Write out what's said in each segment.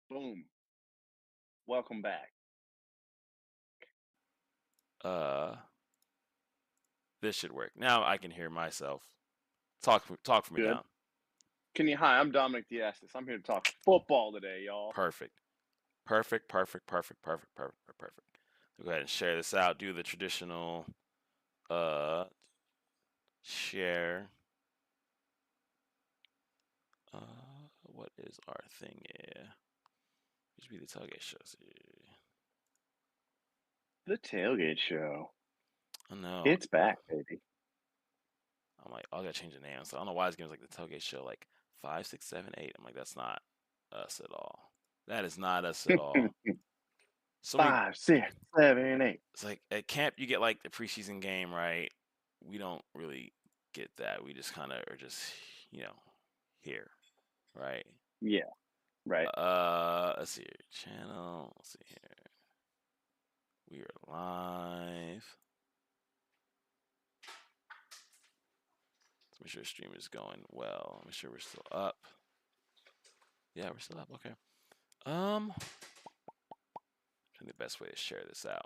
Boom. Welcome back. Uh, this should work. Now I can hear myself. Talk for me Good. down. Hi, I'm Dominic Diastis. I'm here to talk football today, y'all. Perfect. Perfect. Perfect. Perfect. Perfect. Perfect. Perfect. Go ahead and share this out. Do the traditional uh share. What is our thing here? It should be the tailgate show. The tailgate show. I know. It's back, baby. I'm like, oh, I gotta change the name. So I don't know why this game's like the tailgate show, like 5, 6, 7, 8. I'm like, that's not us at all. That is not us at all. So many. 5, 6, 7, 8. It's like at camp you get like the preseason game, right? We don't really get that. We just kind of are just here, right? Yeah, right. Let's see here. Channel. Let's see here. We are live. Let's make sure the stream is going well. Make sure we're still up. Yeah, we're still up. Okay. I think the best way to share this out.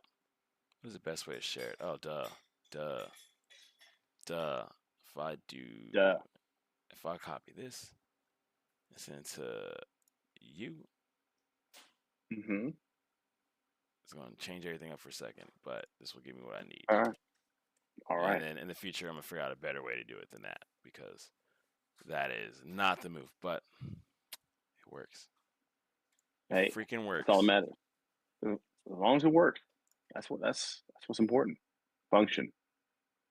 What is the best way to share it? Oh, duh, duh. If I do, Duh. if I copy this and send it to you, Mm-hmm. it's going to change everything up for a second, but this will give me what I need. All right. All And right. then in the future, I'm going to figure out a better way to do it than that because that is not the move, but it works. It Hey, freaking that's all that works. matters. As long as it works. That's what's important. Function.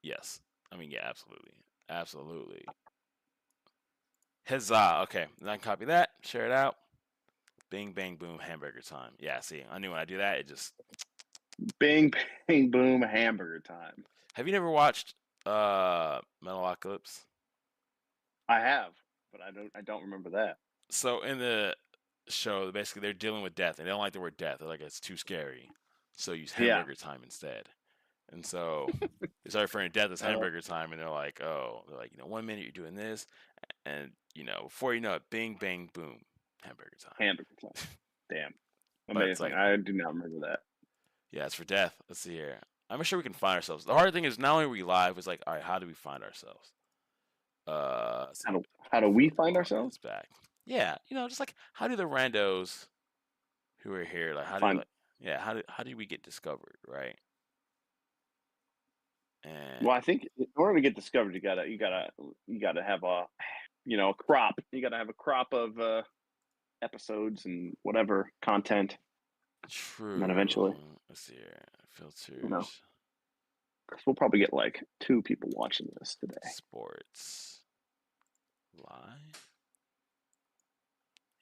Yes. I mean, yeah, absolutely. Absolutely. Huzzah. Okay. Then I can copy that, share it out. Bing, bang, boom, hamburger time. Yeah, see, I knew when I do that, it just. Bing, bang, boom, hamburger time. Have you never watched Metalocalypse? I have, but I don't remember that. So in the show, basically they're dealing with death, and they don't like the word death. They're like, it's too scary. So use Yeah. hamburger time instead. And so they start referring to death as Uh, hamburger time, and they're like, oh, they're like, 1 minute you're doing this, and before you know it, bing, bang, boom, hamburger Hamburger time. time. Damn. But it's Amazing. like, I do not remember that. yeah, it's for death. Let's see here. I'm sure we can find ourselves. The hard thing is not only are we live, it's like, all right, how do we find ourselves? Let's see. How do we find Copy ourselves? this back. Yeah, just like how do the randos who are here, like how do Find like yeah, how do we get discovered, right? And Well, I think in order to get discovered, you gotta have a crop. You gotta have a crop of episodes and whatever content, and then true. eventually, Let's see here. you know, Filters, because we'll probably get like 2 people watching this today. sports, live.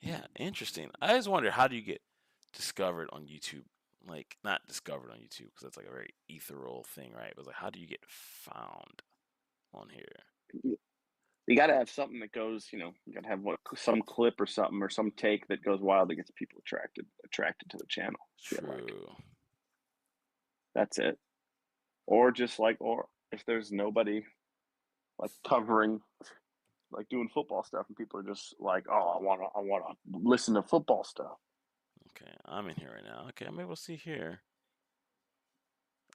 Yeah, interesting. I just wonder how do you get discovered on YouTube? Like not discovered on YouTube because that's like a very ethereal thing, right? But like how do you get found on here? You gotta have something that goes. You gotta have some clip or something or some take that goes wild that gets people attracted to the channel. I feel like True. that's it. Or if there's nobody like covering like doing football stuff, and people are just like, "Oh, I want to listen to football stuff." Okay, I'm in here right now. Okay, I'm able to see here.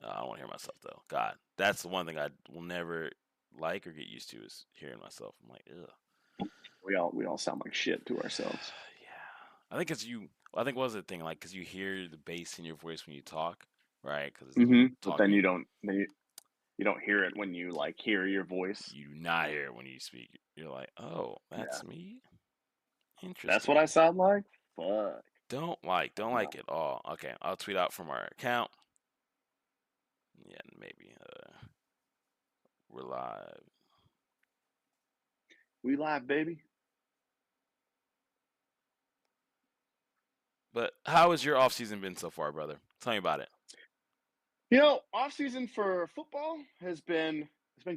I don't want to hear myself though. God, that's the one thing I will never like or get used to is hearing myself. I'm like, ugh. We all sound like shit to ourselves. Yeah. I think it's you. I think what was the thing like because you hear the bass in your voice when you talk, right? Because But then talking, you don't hear it when you like hear your voice. you do not hear it when you speak. You're like, oh, Yeah, that's me. that's what I Interesting. sound like. Fuck. Don't No, like at all. Okay, I'll tweet out from our account. Yeah, maybe. We're live. we live, baby. But how has your off season been so far, brother? Tell me about it. Off season for football has been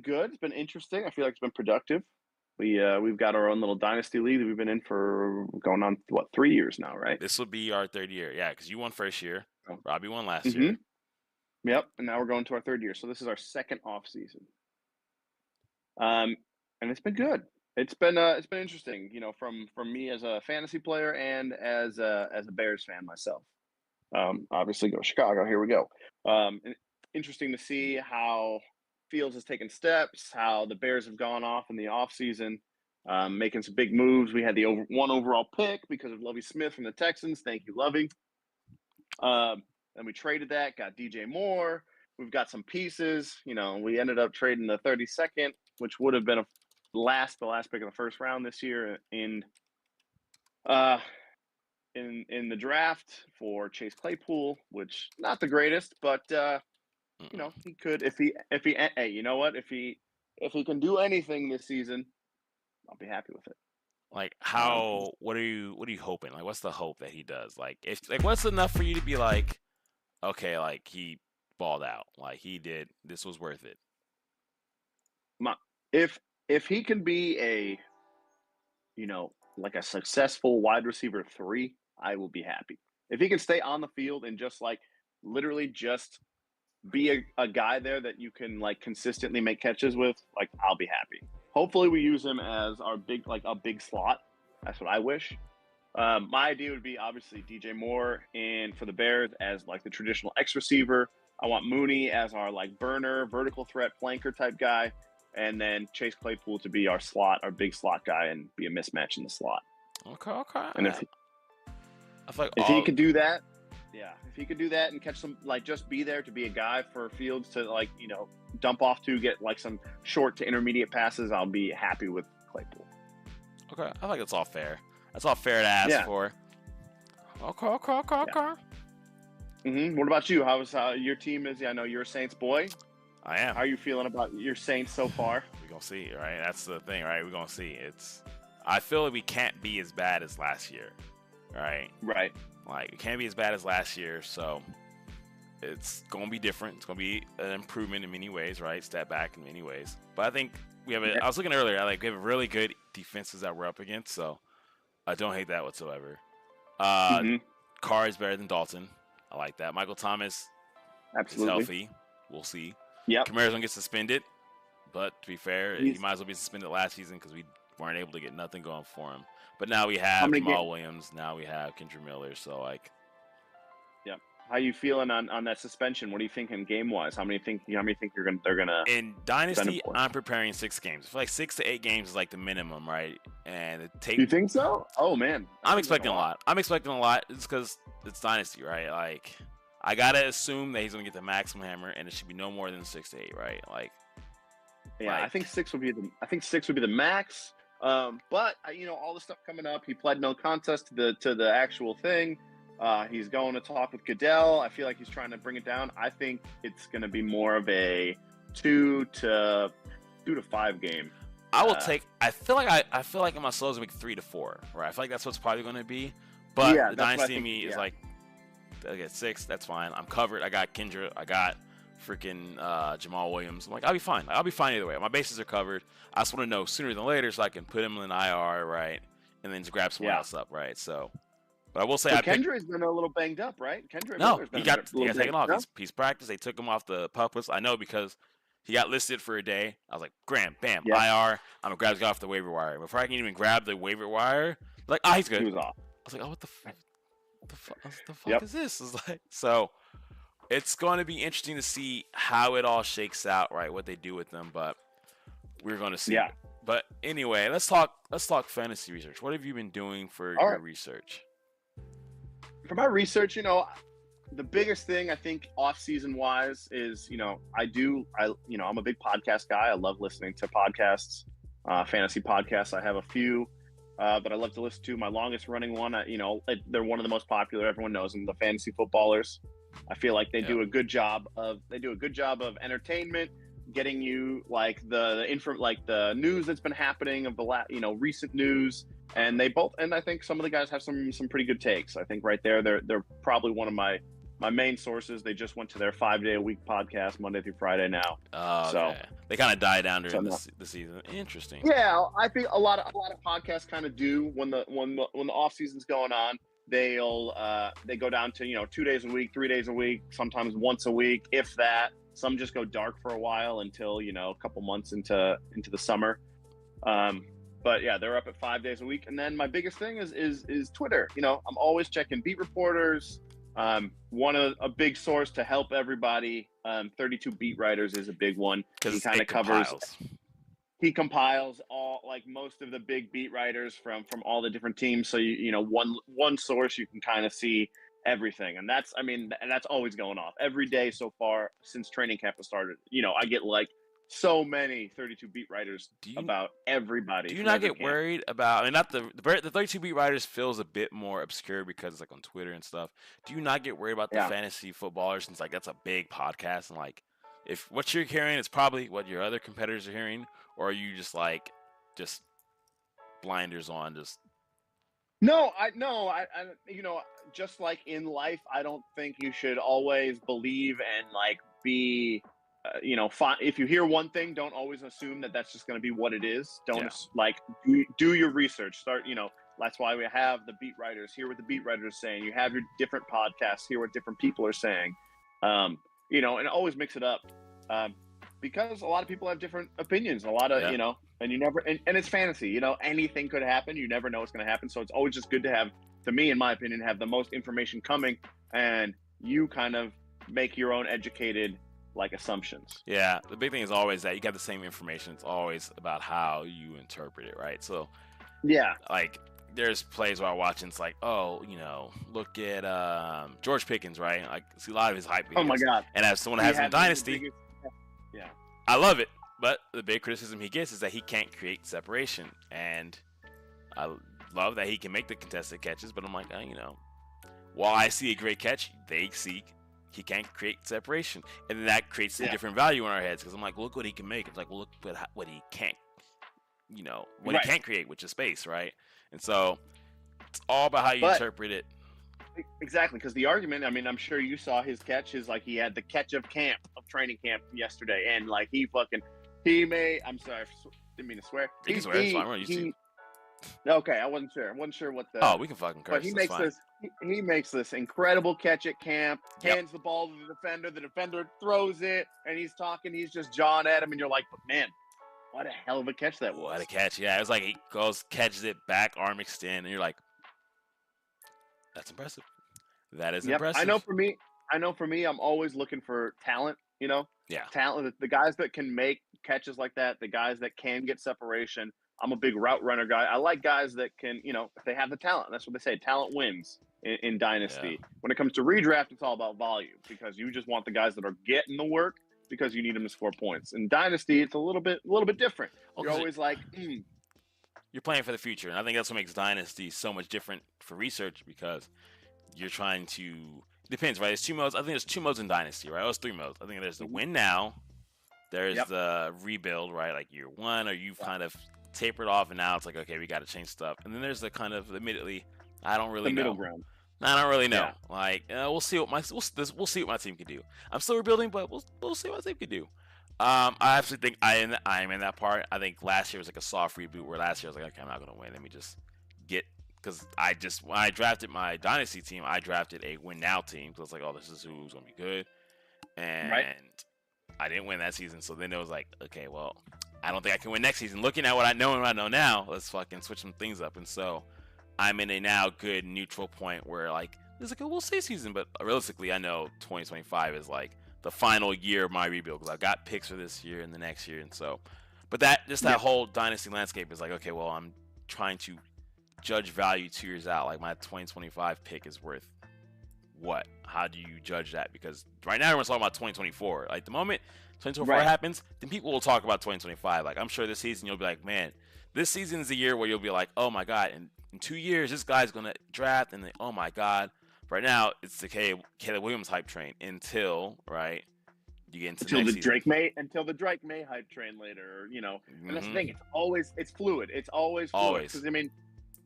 good. It's been interesting. I feel like it's been productive. We've got our own little dynasty league that we've been in for going on what 3 years now, right? This will be our third year. Yeah, because you won first year. Oh. Robbie won last Mm-hmm. year. Yep. And now we're going to our third year. So this is our second off season. Um, and it's been good. it's been interesting, from me as a fantasy player and as a Bears fan myself. Obviously, go Chicago. Here we go. Interesting to see how Fields has taken steps, how the Bears have gone off in the offseason, making some big moves. We had the one overall pick because of Lovie Smith from the Texans. Thank you, Lovie. And we traded that, got DJ Moore. We've got some pieces. We ended up trading the 32nd, which would have been the last pick of the first round this year uh, in the draft for Chase Claypool, which not the greatest, but he could if he hey, you know what? If he can do anything this season, I'll be happy with it. Like what are you hoping? Like what's the hope that he does? Like what's enough for you to be like, okay, like he balled out. Like he did, this was worth it. If he can be like a successful wide receiver 3, I will be happy. If he can stay on the field and just like literally just be a guy there that you can like consistently make catches with, like I'll be happy. Hopefully we use him as our big slot. That's what I wish. My idea would be obviously DJ Moore and for the Bears as like the traditional X receiver. I want Mooney as our like burner, vertical threat flanker type guy. And then Chase Claypool to be our big slot guy and be a mismatch in the slot. Okay. And if he could do that, if he could do that and catch some, like just be there to be a guy for Fields to like, dump off to get like some short to intermediate passes, I'll be happy with Claypool. Okay. I think it's all fair. That's all fair to ask for. Okay. What about you? How's your team is? I know you're a Saints boy. I am. How are you feeling about your Saints so far? We're going to see, right? That's the thing, right? We're going to see. I feel like we can't be as bad as last year, right? Right. Like, we can't be as bad as last year, so it's going to be different. It's going to be an improvement in many ways, right? Step back in many ways. But I think we have I was looking earlier, we have really good defenses that we're up against, so I don't hate that whatsoever. Carr is better than Dalton. I like that. Michael Thomas is healthy. We'll see. Yep. Kamara's going to get suspended, but to be fair, he might as well be suspended last season because we weren't able to get nothing going for him. But now we have Jamal Williams. Now we have Kendra Miller. So, yeah. How you feeling on that suspension? What are you thinking game-wise? How many think they're going to In Dynasty, I'm preparing 6 games. I feel like 6 to 8 games is like the minimum, right? And You think so? Oh, man. I'm expecting a lot. It's because it's Dynasty, right? Like, I got to assume that he's going to get the maximum hammer, and it should be no more than 6 to 8, right? I think 6 would be the max. But all the stuff coming up, he pled no contest to the actual thing. He's going to talk with Goodell. I feel like he's trying to bring it down. I think it's going to be more of a 2 to 5 game. I will take. I feel like in my slows week 3 to 4, right? I feel like that's what's probably going to be. But the Dynasty in me is like, I get 6. That's fine. I'm covered. I got Kendra. I got freaking Jamal Williams. I'm like, I'll be fine. I'll be fine either way. My bases are covered. I just want to know sooner than later so I can put him in IR, right? And then just grab someone else up, right? So, but I will say, Kendra's been a little banged up, right? He got taken off. He's practiced. They took him off the pup list. I know because he got listed for a day. I was like, Graham, bam, IR. I'm gonna grab this guy off the waiver wire. Before I can even grab the waiver wire, like, he's good. He was off. I was like, what the fuck is this? It's like, so it's going to be interesting to see how it all shakes out, right? What they do with them, but we're going to see. Yeah. But anyway, let's talk fantasy research. What have you been doing for your research? For my research, the biggest thing I think off-season wise is, I'm a big podcast guy. I love listening to podcasts, fantasy podcasts. I have a few that I love to listen to. My longest running one, they're one of the most popular. Everyone knows them, the Fantasy Footballers. I feel like they do a good job of entertainment, getting you like the news that's been happening of the recent news. And I think some of the guys have some pretty good takes. I think right there, they're probably one of my main sources. They just went to their 5-day-a-week podcast, Monday through Friday now. Oh, so they kind of die down during the season. Interesting. Yeah, I think a lot of podcasts kind of do when the off season's going on. They go down to 2 days a week, 3 days a week, sometimes once a week, if that. Some just go dark for a while until a couple months into the summer. But yeah, they're up at 5 days a week. And then my biggest thing is Twitter. You know, I'm always checking beat reporters. A big source to help everybody. 32 beat writers is a big one. Because He kind of covers. He compiles all, like, most of the big beat writers from all the different teams. So you know, one source, you can kind of see everything. And that's always going off every day so far since training camp has started. You know, I get like so many 32 beat writers about everybody. Do you not get worried about? I mean, not the 32 beat writers feels a bit more obscure because it's like on Twitter and stuff. Do you not get worried about the fantasy footballers? Since like that's a big podcast, and like if what you're hearing is probably what your other competitors are hearing, or are you just like blinders on? Just No, you know, just like in life, I don't think you should always believe and like be. You know, if you hear one thing, don't always assume that that's just going to be what it is. Don't like do your research. Start, you know, that's why we have the beat writers. Hear what the beat writers are saying. You have your different podcasts. Hear what different people are saying. You know, and always mix it up because a lot of people have different opinions. A lot of you know, and you never and it's fantasy. You know, anything could happen. You never know what's going to happen. So it's always just good to have, to me, in my opinion, have the most information coming, and you kind of make your own educated like assumptions. Yeah, the big thing is always that you got the same information. It's always about how you interpret it, right? So yeah, like there's plays where I watch and it's like, oh, you know, look at George Pickens, right? Like see a lot of his hype videos. Oh my god! And as someone that has in Dynasty, yeah, I love it. But the big criticism he gets is that he can't create separation, and I love that he can make the contested catches. But I'm like, you know, while I see a great catch, they see he can't create separation, and then that creates a different value in our heads because I'm like, look what he can make. It's like, well, look what he can't, you know, what he can't create, which is space, right? And so it's all about how you interpret it. Exactly, because the argument, I mean, I'm sure you saw his catch is like he had the catch of training camp yesterday, and like I'm sorry, didn't mean to swear. You can swear, it's fine, we're used to. Okay, I wasn't sure what the. Oh, we can fucking curse. But he makes this incredible catch at camp, hands the ball to the defender throws it, and he's just jawing at him, and you're like, but man, what a hell of a catch that was. What a catch, yeah. It was like he catches it back, arm extend, and you're like, that's impressive. That is impressive. I know for me, I'm always looking for talent, you know? Yeah. Talent, the guys that can make catches like that, the guys that can get separation. I'm a big route runner guy. I like guys that can, you know, if they have the talent. That's what they say. Talent wins in Dynasty. Yeah. When it comes to redraft, it's all about volume because you just want the guys that are getting the work because you need them to score points. In Dynasty, it's a little bit different. You're always like, You're playing for the future, and I think that's what makes Dynasty so much different for research because you're trying to. It depends, right? There's two modes. I think there's two modes in Dynasty, right? There's three modes. I think there's the win now. There's the rebuild, right? Like year one, or you've kind of tapered off, and now it's like, okay, we got to change stuff. And then there's the kind of admittedly, I don't really know. Middle ground. I don't really know. Yeah. Like, we'll see what we'll see what my team can do. I'm still rebuilding, but we'll see what my team can do. I actually think I am in that part. I think last year was like a soft reboot, where last year I was like, okay, I'm not gonna win. Let me just get because when I drafted my Dynasty team, I drafted a win now team. So it's like, oh, this is who's gonna be good, and I didn't win that season. So then it was like, okay, well, I don't think I can win next season. Looking at what I know and what I know now, let's fucking switch some things up. And so I'm in a now good neutral point where like there's like a we'll see season, but realistically, I know 2025 is like the final year of my rebuild because I've got picks for this year and the next year, and so. But that whole Dynasty landscape is like, okay, well, I'm trying to judge value 2 years out. Like my 2025 pick is worth what? How do you judge that? Because right now everyone's talking about 2024. Like the moment 2024 happens, then people will talk about 2025. Like I'm sure this season you'll be like, man, this season is the year where you'll be like, oh my god, in 2 years this guy's gonna draft, and then oh my god. Right now it's the Caleb Williams hype train until you get into until the Drake May hype train later, you know. And that's the thing. It's fluid. It's always fluid. Because I mean,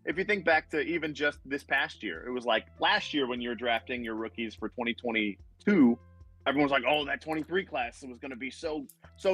if you think back to even just this past year, it was like last year when you were drafting your rookies for 2022. Everyone's like, oh, that 23 class was going to be so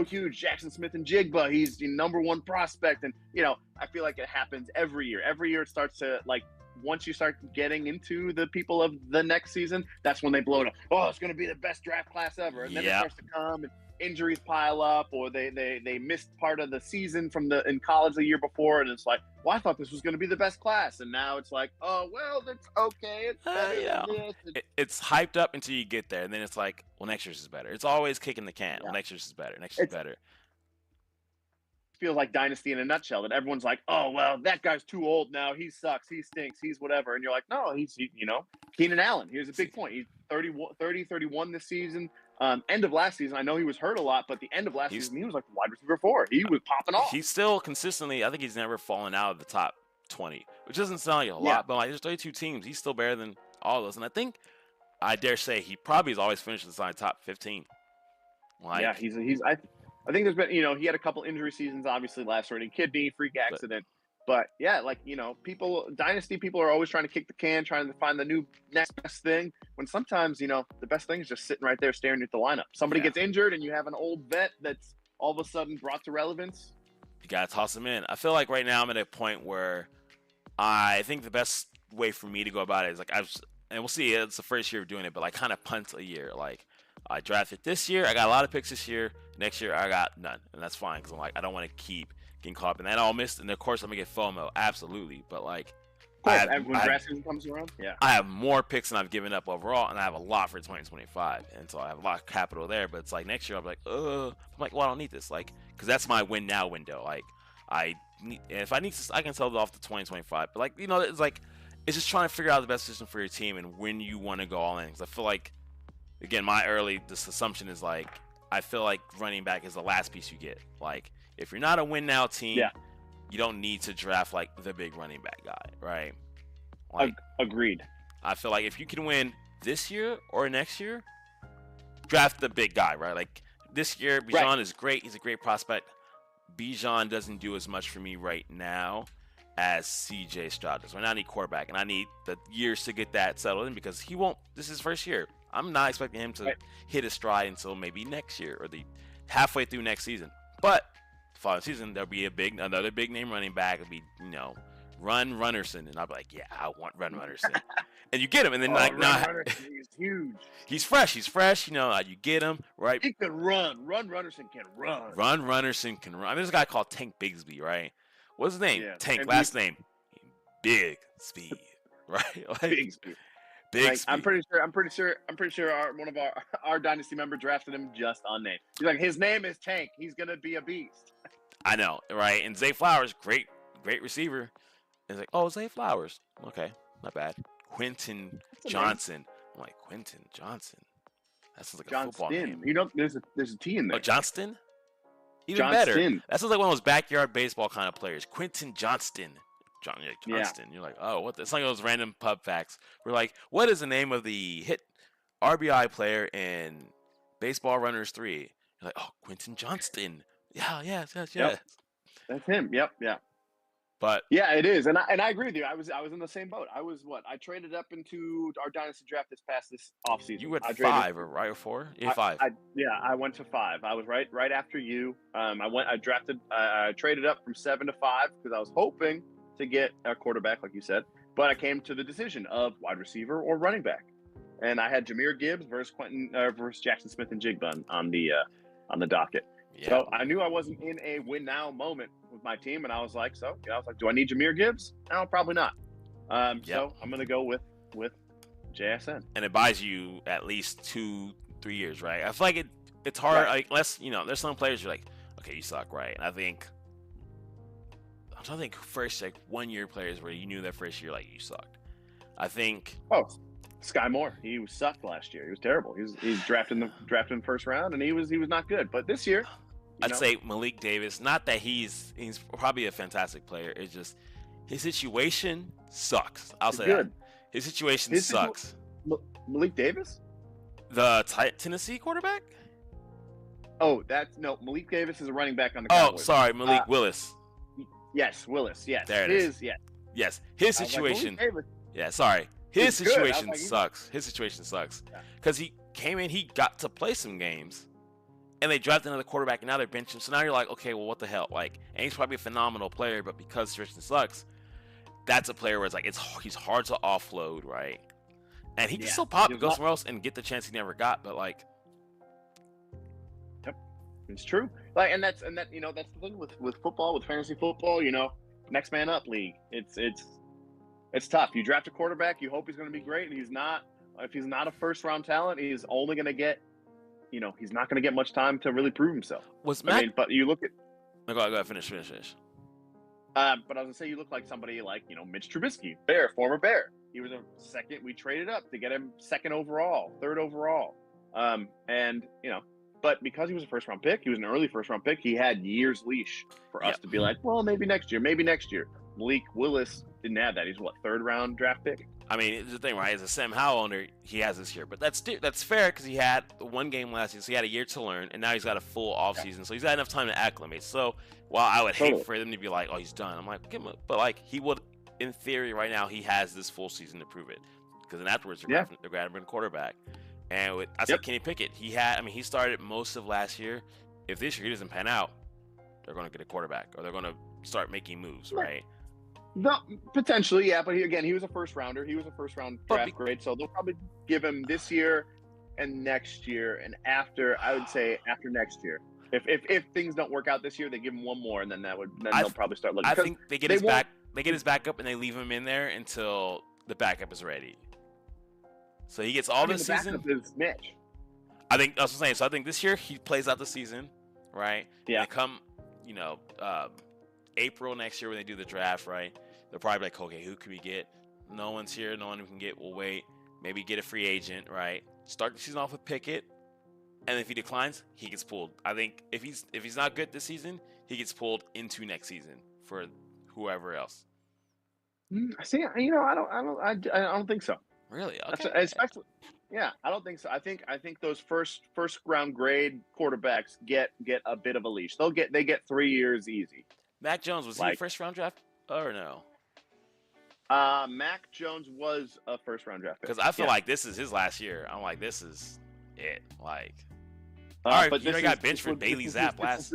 huge. Jackson Smith and Jigba, he's the number one prospect. And, you know, I feel like it happens every year. Every year it starts to, like, once you start getting into the people of the next season, that's when they blow it up. Oh, it's going to be the best draft class ever. And then it starts to come. injuries pile up, or they missed part of the season in college the year before, and it's like, well, I thought this was going to be the best class, and now it's like, oh well, that's okay, it's better than this. It's hyped up until you get there, and then it's like, well, next year's is better. It's always kicking the can. Yeah. Well, next year's is better. Next year's better. Feels like Dynasty in a nutshell, that everyone's like, oh well, that guy's too old now, he sucks, he stinks, he's whatever, and you're like, no, Keenan Allen, here's a big point. He's 31 this season. End of last season, I know he was hurt a lot, but the end of last season, he was like the wide receiver 4. He was popping off. He's still consistently, I think he's never fallen out of the top 20, which doesn't sound like a lot, but like there's 32 teams. He's still better than all of those. And I think, I dare say, he probably has always finished inside top 15. Like, yeah, I think there's been, he had a couple injury seasons, obviously last year, kidney, freak accident. But yeah, like, Dynasty people are always trying to kick the can, trying to find the new next best thing. When sometimes, the best thing is just sitting right there staring at the lineup. Somebody gets injured and you have an old vet that's all of a sudden brought to relevance. You got to toss him in. I feel like right now I'm at a point where I think the best way for me to go about it is like, and we'll see, it's the first year of doing it, but like kind of punt a year. Like, I drafted this year, I got a lot of picks this year. Next year, I got none, and that's fine because I'm like, I don't want to keep getting caught up in that. I'll miss, and of course, I'm gonna get FOMO, absolutely. But like, when draft season comes around, I have more picks than I've given up overall, and I have a lot for 2025, and so I have a lot of capital there. But it's like next year, I'm like, well, I don't need this, like, because that's my win now window. Like, if I need this, I can sell it off to 2025. But like, it's like, it's just trying to figure out the best system for your team and when you want to go all in. Because I feel like, again, this assumption is like, I feel like running back is the last piece you get. Like, if you're not a win now team, you don't need to draft like the big running back guy, right? Like, agreed. I feel like if you can win this year or next year, draft the big guy, right? Like this year, Bijan is great. He's a great prospect. Bijan doesn't do as much for me right now as CJ Stroud does. Right now I need quarterback, and I need the years to get that settled in because this is his first year. I'm not expecting him to hit his stride until maybe next year or the halfway through next season. But the following season, there'll be another big name running back. It'll be, Run Runnerson. And I'll be like, yeah, I want Run Runnerson. And you get him. And then he's huge. He's fresh. You get him, right? He can run. Run Runnerson can run. Run Runnerson can run. I mean, there's a guy called Tank Bigsby, right? What's his name? Yeah. Tank, last name. Big Speed, right? Like, Big Speed. I'm pretty sure one of our dynasty member drafted him just on name. He's like, his name is Tank. He's gonna be a beast. I know, right? And Zay Flowers, great receiver. And it's like, oh, Zay Flowers, okay, not bad. Quentin Johnson. I'm like, Quentin Johnson. That sounds like a football name. There's a T in there. Oh, Johnston. Even better. That sounds like one of those backyard baseball kind of players. Quentin Johnston. Johnston. You're like, oh, what? It's like those random pub facts. We're like, what is the name of the hit RBI player in Baseball Runners 3? You're like, oh, Quentin Johnston. Yeah. Yep. That's him. Yep. But yeah, it is, and I agree with you. I was in the same boat. I traded up into our dynasty draft this offseason. You went 5 or 4? Yeah, 5. I went to 5. I was right after you. I traded up from 7 to 5 because I was hoping to get a quarterback, like you said, but I came to the decision of wide receiver or running back, and I had Jahmyr Gibbs versus Jackson Smith and Jigba on the docket. Yeah. So I knew I wasn't in a win now moment with my team, and I was like, do I need Jahmyr Gibbs? No, probably not. So I'm gonna go with JSN, and it buys you at least 2-3 years, right? I feel like it's hard. Like, unless there's some players you're like, okay, you suck, right? And I don't think first 1 year players where you knew that first year like you sucked. I think Sky Moore, he sucked last year. He was terrible. He's drafted in the first round, and he was not good. But this year, I'd say Malik Davis. Not that he's probably a fantastic player. It's just his situation sucks. I'll say that. His situation sucks. Malik Davis, the Tennessee quarterback. Oh, Malik Davis is a running back on the Cowboys. Oh, sorry, Malik Willis. Yes, Willis. Yes, there it is. Yes, his situation. Sorry. His situation sucks. His situation sucks because he came in, he got to play some games, and they drafted another quarterback, and now they're benching him. So now you're like, okay, well, what the hell? Like, and he's probably a phenomenal player, but because situation sucks, that's a player where it's like he's hard to offload, right? And he can still pop and go somewhere else and get the chance he never got, but like, It's true. Like, and that's that's the thing with football, with fantasy football. Next man up league. It's tough. You draft a quarterback, you hope he's going to be great, and he's not. If he's not a first round talent, he's only going to get. He's not going to get much time to really prove himself. But you look at. Go ahead, finish. But I was going to say, you look like somebody like Mitch Trubisky, former Bear. He was a second. We traded up to get him second overall, third overall, But because he was a first round pick, he was an early first round pick. He had years leash for us to be like, well, maybe next year. Malik Willis didn't have that. He's third round draft pick. I mean, it's the thing, right? As a Sam Howell owner, he has this year, but that's fair because he had one game last year, so he had a year to learn, and now he's got a full offseason, so he's had enough time to acclimate. So while I would hate for them to be like, oh, he's done, I'm like, give him but like he would, in theory, right now he has this full season to prove it, because then afterwards they're grabbing a quarterback, and I said Kenny Pickett, he started most of last year. If this year he doesn't pan out, they're going to get a quarterback, or they're going to start making moves, right? No, potentially, yeah, but he was a first rounder. He was a first round draft grade, so they'll probably give him this year and next year, and I would say after next year. If things don't work out this year, they give him one more, and then they'll probably start looking. I think they get his backup, and they leave him in there until the backup is ready. So he gets all this season. The backup is Mitch. I think that's what I'm saying. So I think this year he plays out the season, right? Yeah. And come, April next year when they do the draft, right? They'll probably be like, okay, who can we get? No one's here. No one we can get. We'll wait. Maybe get a free agent, right? Start the season off with Pickett, and if he declines, he gets pulled. I think if he's not good this season, he gets pulled into next season for whoever else. See, I don't think so. Really? Okay. Especially, yeah, I don't think so. I think those first round grade quarterbacks get a bit of a leash. They get 3 years easy. Mac Jones, was he a first round draft or no? Mac Jones was a first round draft pick. Because I feel like this is his last year. I'm like, this is it. Like, all right, but you got benched for Bailey Zapp last.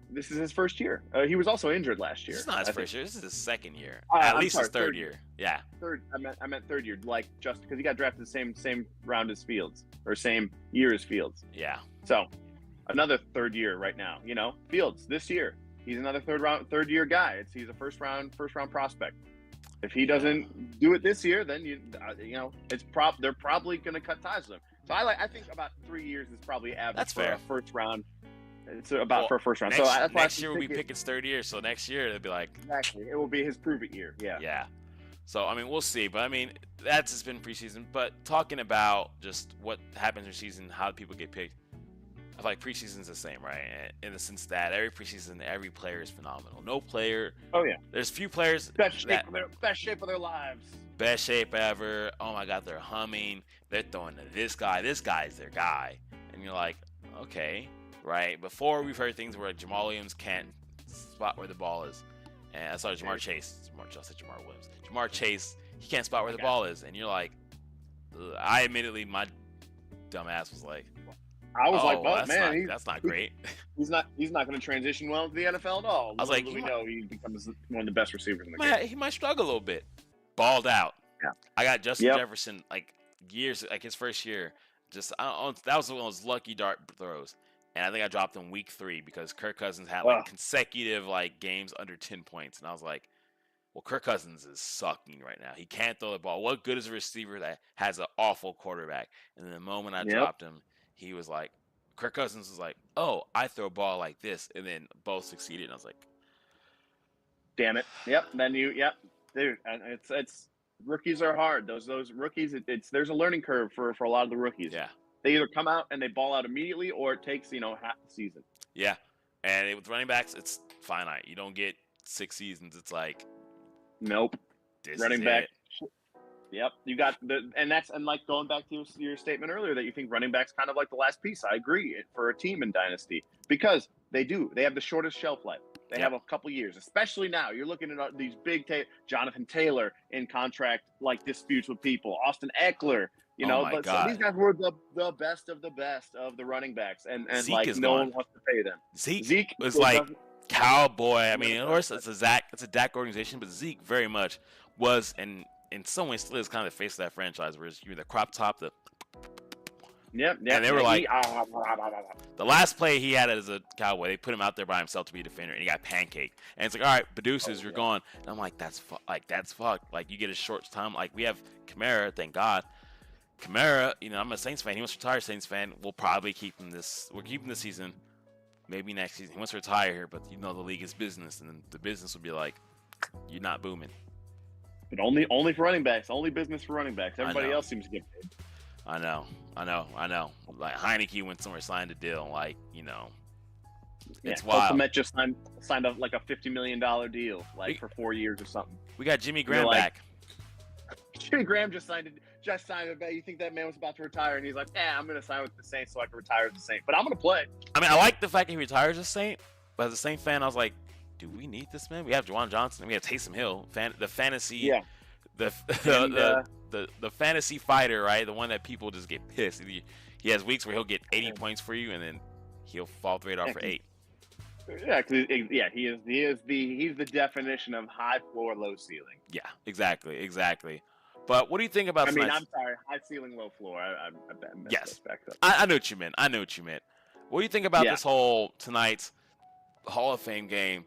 This is his first year. He was also injured last year. This is not his first year. This is his second year. At least his third year. Yeah. Third. I meant third year. Like just because he got drafted the same round as Fields or same year as Fields. Yeah. So another third year right now. Fields this year. He's another third year guy. He's a first round prospect. If he doesn't do it this year, then they're probably going to cut ties with him. So I think about 3 years is probably average. That's for fair. A first round. It's about for a first round. Next year will be Pickett's third year. So next year it'll be like exactly. It will be his prove it year. Yeah. Yeah. So we'll see. But that's just been preseason. But talking about just what happens in season, how people get picked. I feel like preseason's the same, right? In the sense that every preseason, every player is phenomenal. No player. Oh yeah. There's few players. Best shape of their lives. Best shape ever. Oh my God, they're humming. They're throwing to this guy. This guy's their guy. And you're like, okay, right? Before we've heard things where Jamal Williams can't spot where the ball is, and Jamar Chase. Jamar Williams. Jamar Chase. He can't spot where the ball is, and you're like, ugh. I admittedly, my dumb ass was like. I was like, well, man, that's not great. He's not going to transition well into the NFL at all. I was like, we know he becomes one of the best receivers in the game. He might struggle a little bit. Balled out. Yeah. I got Justin Jefferson years, his first year. That was one of those lucky dart throws, and I think I dropped him week 3 because Kirk Cousins had consecutive games under 10 points, and I was like, well, Kirk Cousins is sucking right now. He can't throw the ball. What good is a receiver that has an awful quarterback? And then the moment I dropped him. He was like, Kirk Cousins was like, oh, I throw a ball like this. And then both succeeded. And I was like, damn it. Yep. Then dude, it's rookies are hard. Those rookies, there's a learning curve for a lot of the rookies. Yeah. They either come out and they ball out immediately or it takes, half the season. Yeah. And with running backs, it's finite. You don't get 6 seasons. It's like, nope. Running back. Yep, you got and going back to your statement earlier that you think running back's kind of like the last piece. I agree for a team in Dynasty because they have the shortest shelf life. They have a couple years, especially now. You're looking at these big Jonathan Taylor in contract disputes with people, Austin Eckler. God. So these guys were the best of the running backs, and no one wants to pay them. Zeke was like cowboy. Of course it's a Dak organization, but Zeke very much was in some ways still is kind of the face of that franchise, where you're the crop top, Yep. And they were like, the last play he had as a Cowboy, they put him out there by himself to be a defender, and he got pancaked. And it's like, all right, Beduces, you're gone. And I'm like, that's fucked. Like, you get a short time. Like, we have Kamara, thank God. Kamara, I'm a Saints fan. He wants to retire. Saints fan. We'll probably keep him We're keeping this season. Maybe next season. He wants to retire here, but the league is business, and then the business will be like, you're not booming. But only for running backs. Only business for running backs. Everybody else seems to get paid. I know. Like Heineke went somewhere, signed a deal. Like, it's wild. The Met just signed up like a $50 million deal, for 4 years or something. We got Jimmy Graham back. Jimmy Graham just signed it. You think that man was about to retire, and he's like, "Yeah, I'm going to sign with the Saints so I can retire as the Saint, but I'm going to play." I mean, I like the fact he retires as Saint, but as a Saint fan, I was like, "Do we need this man? We have Juwan Johnson, and we have Taysom Hill, the fantasy, the fantasy fighter, right? The one that people just get pissed. He has weeks where he'll get 80 points for you, and then he'll fall the radar for 8. Yeah, he's the definition of high floor, low ceiling. Yeah, exactly. But what do you think about? I'm sorry, high ceiling, low floor. I yes, I know what you meant. What do you think about this whole tonight's Hall of Fame game?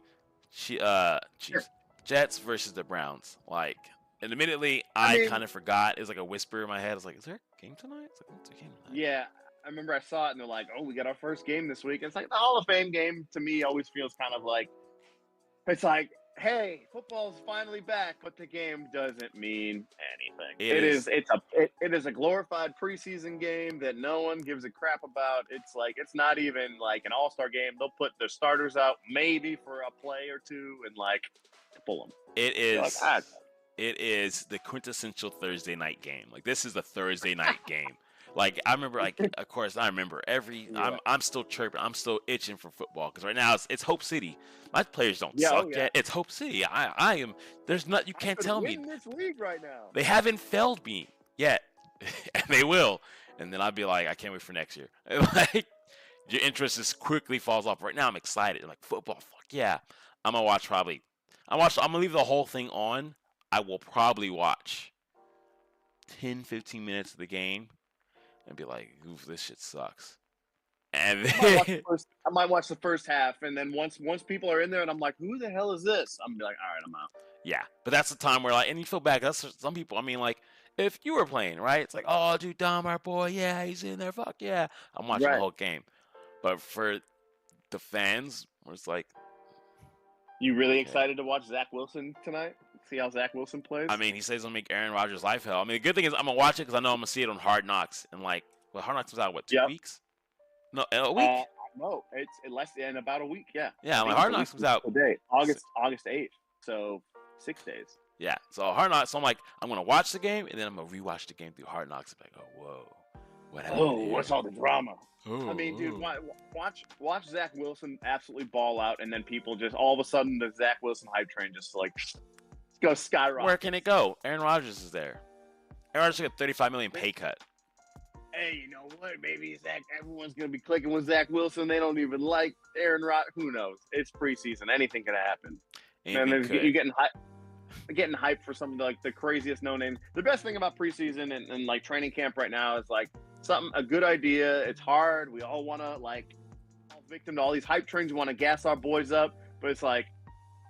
Jets versus the Browns. Like, and immediately I kind of forgot. It was like a whisper in my head. I was like, "Is there a game tonight?" It's like, "What's a game tonight?" Yeah, I remember I saw it, and they're like, "Oh, we got our first game this week." It's like the Hall of Fame game to me always feels kind of like it's like, hey, football's finally back, but the game doesn't mean anything. It is a glorified preseason game that no one gives a crap about. It's not even like an all-star game. They'll put their starters out maybe for a play or two and pull them. It is the quintessential Thursday night game. Like, this is the Thursday night game. Like, I remember, of course, I remember I'm still chirping. I'm still itching for football because right now it's Hope City. My players don't suck yet. It's Hope City. I am. There's not. You can't tell me. This league right now. They haven't failed me yet, and they will. And then I'll be like, I can't wait for next year. Like, your interest just quickly falls off. Right now, I'm excited. I'm like, football. Fuck yeah. I'm gonna watch probably. I'm gonna leave the whole thing on. I will probably watch 10, 15 minutes of the game and be like, oof, this shit sucks. And I might watch the first half, and then once people are in there, and I'm like, who the hell is this? I'm gonna be like, all right, I'm out. Yeah, but that's the time where and you feel bad. That's some people. I mean, like, if you were playing, right? It's like, oh, dude, Dom, our boy, yeah, he's in there. Fuck yeah, I'm watching the whole game. But for the fans, it's like, you really excited to watch Zach Wilson tonight? See how Zach Wilson plays? I mean, he says he'll make Aaron Rodgers' life hell. I mean, the good thing is I'm gonna watch it because I know I'm gonna see it on Hard Knocks. And Hard Knocks was out 2 weeks? No, a week. No, it's less in about a week. Yeah. Yeah, Hard Knocks was out today, August 8th. So 6 days. Yeah. So Hard Knocks. So I'm like, I'm gonna watch the game and then I'm gonna rewatch the game through Hard Knocks. I'm like, oh, whoa, what happened? Oh, what's all the drama? I mean, dude, watch Zach Wilson absolutely ball out, and then people just all of a sudden the Zach Wilson hype train just go skyrocket. Where can it go? Aaron Rodgers is there. Aaron Rodgers took a $35 million pay cut. Hey, you know what? Maybe everyone's gonna be clicking with Zach Wilson. They don't even like Aaron Rodgers. Who knows? It's preseason. Anything could happen. And you're getting hyped for some of the craziest no names. The best thing about preseason and training camp right now is a good idea. It's hard. We all want to fall victim to all these hype trains. We want to gas our boys up, but it's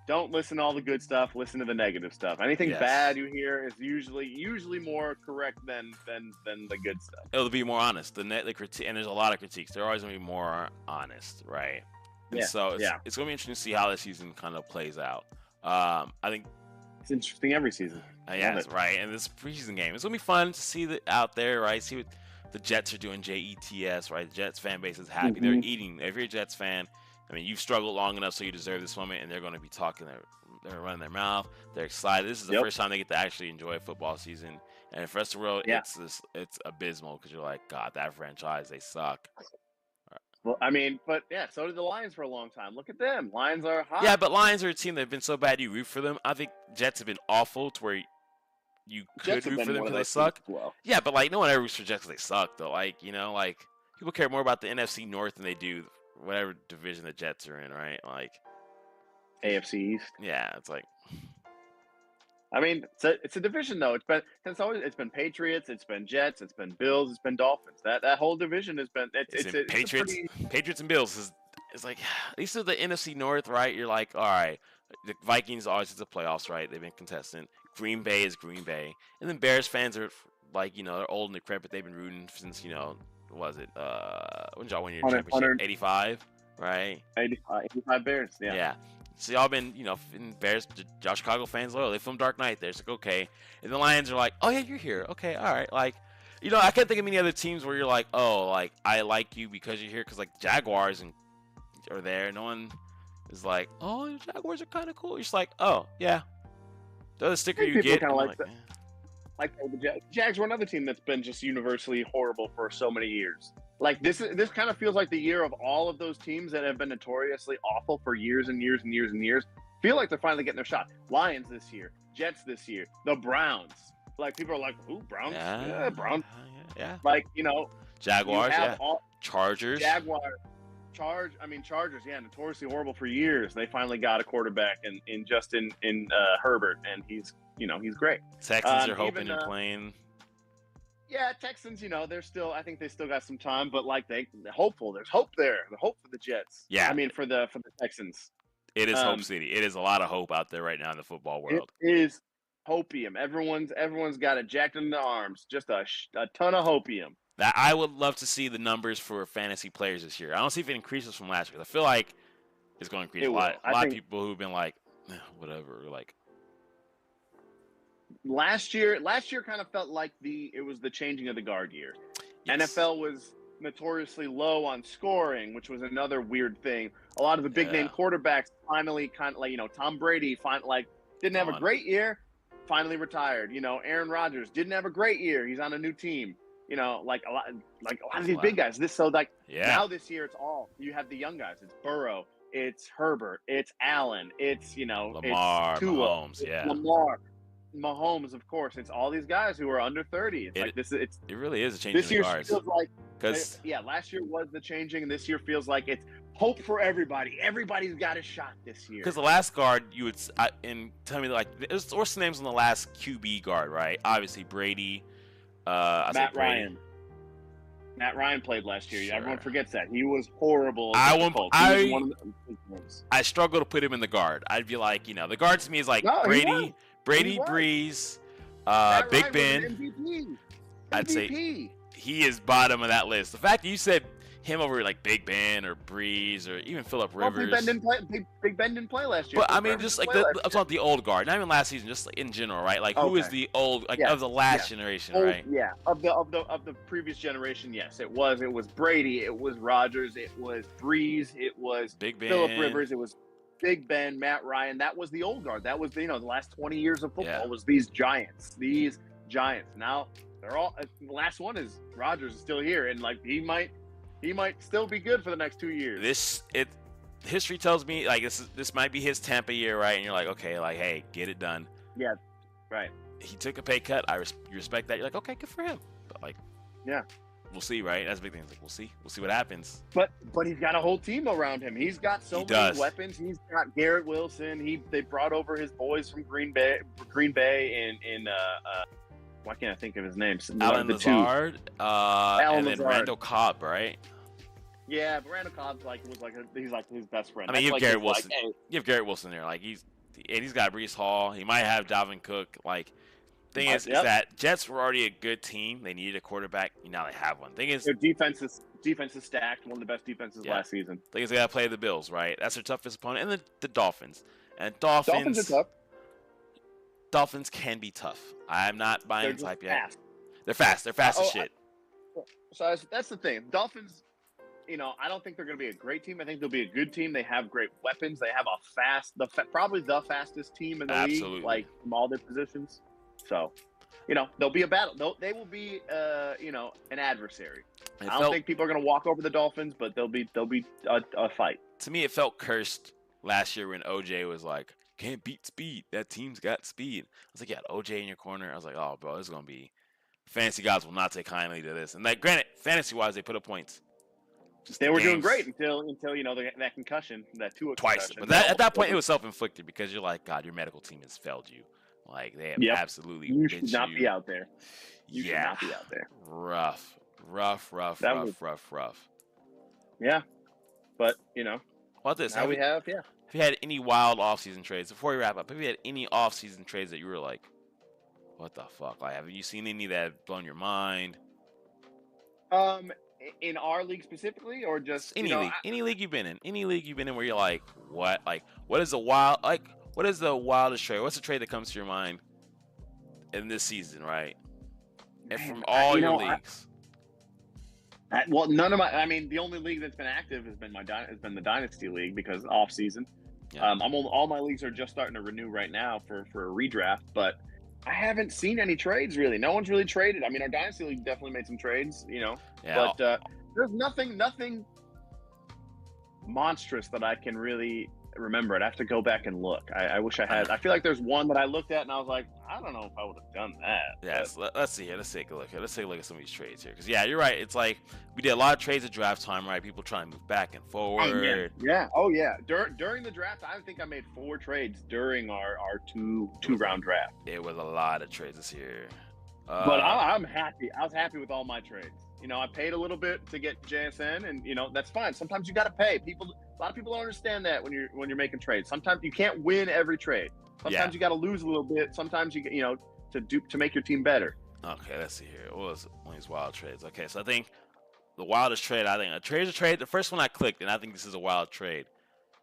don't listen to all the good stuff. Listen to the negative stuff. Anything bad you hear is usually more correct than the good stuff. It'll be more honest. The critique, and there's a lot of critiques. They're always gonna be more honest, right? And so it's gonna be interesting to see how this season kind of plays out. I think it's interesting every season. Yes, right. And this preseason game, it's gonna be fun to see out there, right? See what the Jets are doing. JETS, right? The Jets fan base is happy. Mm-hmm. They're eating. If you're a Jets fan, I mean, you've struggled long enough, so you deserve this moment, and they're going to be talking. They're running their mouth. They're excited. This is the first time they get to actually enjoy a football season. And for the rest of the world, it's abysmal because you're like, God, that franchise, they suck. Well, I mean, but so did the Lions for a long time. Look at them. Lions are hot. Yeah, but Lions are a team that have been so bad you root for them. I think Jets have been awful to where you could root for them because they suck. Well. Yeah, but no one ever roots for Jets because they suck, though. People care more about the NFC North than they do whatever division the Jets are in, right? AFC East. Yeah, it's I mean, it's a division though. It's been Patriots, it's been Jets, it's been Bills, it's been Dolphins. That whole division has been It's in it's a pretty Patriots and Bills. It's like at least of the NFC North, right? You're like, all right, the Vikings always to the playoffs, right? They've been consistent. Green Bay is Green Bay, and then Bears fans are like, they're old and decrepit. They've been rooting since what was it? When did y'all win your 100, championship? 85, right? 85 Bears. Yeah. Yeah. So y'all been, Bears, y'all Chicago fans loyal. They filmed Dark Knight there. It's like, okay. And the Lions are like, oh, yeah, you're here. Okay, all right. Like, I can't think of many other teams where you're like, oh, like, I like you because you're here. Because, like, Jaguars are there. No one is like, oh, the Jaguars are kind of cool. You're just like, oh, yeah. The other sticker you People get. kind of I'm like that. Like the Jags were another team that's been just universally horrible for so many years. Like this kind of feels like the year of all of those teams that have been notoriously awful for years and years and years and years. Feel like they're finally getting their shot. Lions this year, Jets this year, the Browns. Like people are like, "Ooh, Browns, yeah, Browns." Yeah. Like Jaguars, yeah. Chargers. Chargers, yeah, notoriously horrible for years. They finally got a quarterback in Justin Herbert, and he's great. Texans are hoping and playing. Yeah, Texans, I think they still got some time, but like they're hopeful. There's hope there. The hope for the Jets. Yeah. I mean for the Texans. It is Hope City. It is a lot of hope out there right now in the football world. It is hopium. Everyone's got it jacked in the arms. Just a ton of hopium. That I would love to see the numbers for fantasy players this year. I don't see if it increases from last year. I feel like it's going to increase a lot. A lot of people who've been like, whatever, like. Last year kind of felt like it was the changing of the guard year. Yes. NFL was notoriously low on scoring, which was another weird thing. A lot of the big name quarterbacks finally kind of like Tom Brady didn't have a great year, finally retired. Aaron Rodgers didn't have a great year. He's on a new team. A lot of these big guys. Now this year it's all you have the young guys. It's Burrow, it's Herbert, it's Allen, it's Lamar, it's Tua, Mahomes, yeah. Lamar, Mahomes, of course. It's all these guys who are under 30. It really is a change in the guards. This year feels like last year was the changing, and this year feels like it's hope for everybody. Everybody's got a shot this year. Because the last guard, you would and tell me what's the names on the last QB guard, right? Obviously Brady. Matt Ryan. Matt Ryan played last year. Sure. Everyone forgets that. He was horrible. I struggle to put him in the guard. I'd be like, the guard to me is like Brady, Breeze, Big Ben. MVP. I'd say he is bottom of that list. The fact that you said him over like Big Ben or Breeze or even Phillip Rivers. Big Ben didn't play last year. But I mean, just like I'm talking the old guard, not even last season, just like in general, right? Like who is the old of the last generation, right? Yeah, of the previous generation, yes, it was Brady, it was Rodgers, it was Breeze, it was Big Ben, Phillip Rivers, it was Big Ben, Matt Ryan. That was the old guard. That was the last 20 years of football was these giants. Now they're all. The last one is Rodgers is still here, and like he might still be good for the next 2 years. History tells me like this might be his Tampa year, right? And you're like, okay, like hey, get it done. Yeah, right. He took a pay cut. You respect that. You're like, okay, good for him. But like, yeah, we'll see, right? That's the big thing. It's like we'll see what happens. But he's got a whole team around him. He's got so many weapons. He's got Garrett Wilson. They brought over his boys from Green Bay, and why can't I think of his name? Allen Lazard, and then Randall Cobb, right? Yeah, but Randall Cobb he's like his best friend. I mean, you have Garrett Wilson. You have Garrett Wilson there. Like he's got Breece Hall. He might have Dalvin Cook. Like thing is that Jets were already a good team. They needed a quarterback. Now they have one. Thing is, their defense is stacked. One of the best defenses last season. Thing is, they got to play the Bills, right? That's their toughest opponent, and the Dolphins. And Dolphins are tough. Dolphins can be tough. I'm not buying the type yet. Fast. They're fast. They're fast as shit. So that's the thing. Dolphins, I don't think they're going to be a great team. I think they'll be a good team. They have great weapons. They have probably the fastest team in the league, like from all their positions. So, they'll be a battle. They will be, an adversary. I don't think people are going to walk over the Dolphins, but they'll be a fight. To me, it felt cursed last year when OJ was like, can't beat speed. That team's got speed. I was like, yeah, OJ in your corner. I was like, oh, bro, this is going to be – fantasy gods will not take kindly to this. And, like, granted, fantasy-wise, they put up points. They were doing great until that concussion, that Tua twice. concussion. But at that point, it was self-inflicted because you're like, God, your medical team has failed you. Like they have Yep. absolutely You been should not you. be out there. You should Yeah, not be out there. rough, rough, rough, That was, rough, rough, rough. yeah. But, you know, What about this? now we have, yeah. Have you had any wild off-season trades? Before we wrap up, have you had any off-season trades that you were like, what the fuck? Like, have you seen any that have blown your mind? In our league specifically, or just, Any league, any league you've been in, where you're like, what? Like, what is the wildest trade? What's the trade that comes to your mind in this season, right? And from all your leagues. Well, none of my. I mean, the only league that's been active has been the Dynasty League because off season. Yeah. All my leagues are just starting to renew right now for a redraft, but I haven't seen any trades really. No one's really traded. I mean, our Dynasty League definitely made some trades, Yeah. but there's nothing monstrous that I can really remember. I'd have to go back and look. I wish I had. I feel like there's one that I looked at and I was like, I don't know if I would have done that. Yeah, let's see here. Let's take a look here. Let's take a look at some of these trades here. Because, yeah, you're right. It's like we did a lot of trades at draft time, right? People trying to move back and forward. Oh, yeah. During the draft, I think I made 4 trades during our two-round draft. It was a lot of trades this year. But I'm happy. I was happy with all my trades. I paid a little bit to get JSN, and that's fine. Sometimes you got to pay. A lot of people don't understand that when you're making trades. Sometimes you can't win every trade. Sometimes you got to lose a little bit. Sometimes you to make your team better. Okay, let's see here. What was one of these wild trades? Okay, so I think the wildest trade. I think a trade. The first one I clicked, and I think this is a wild trade.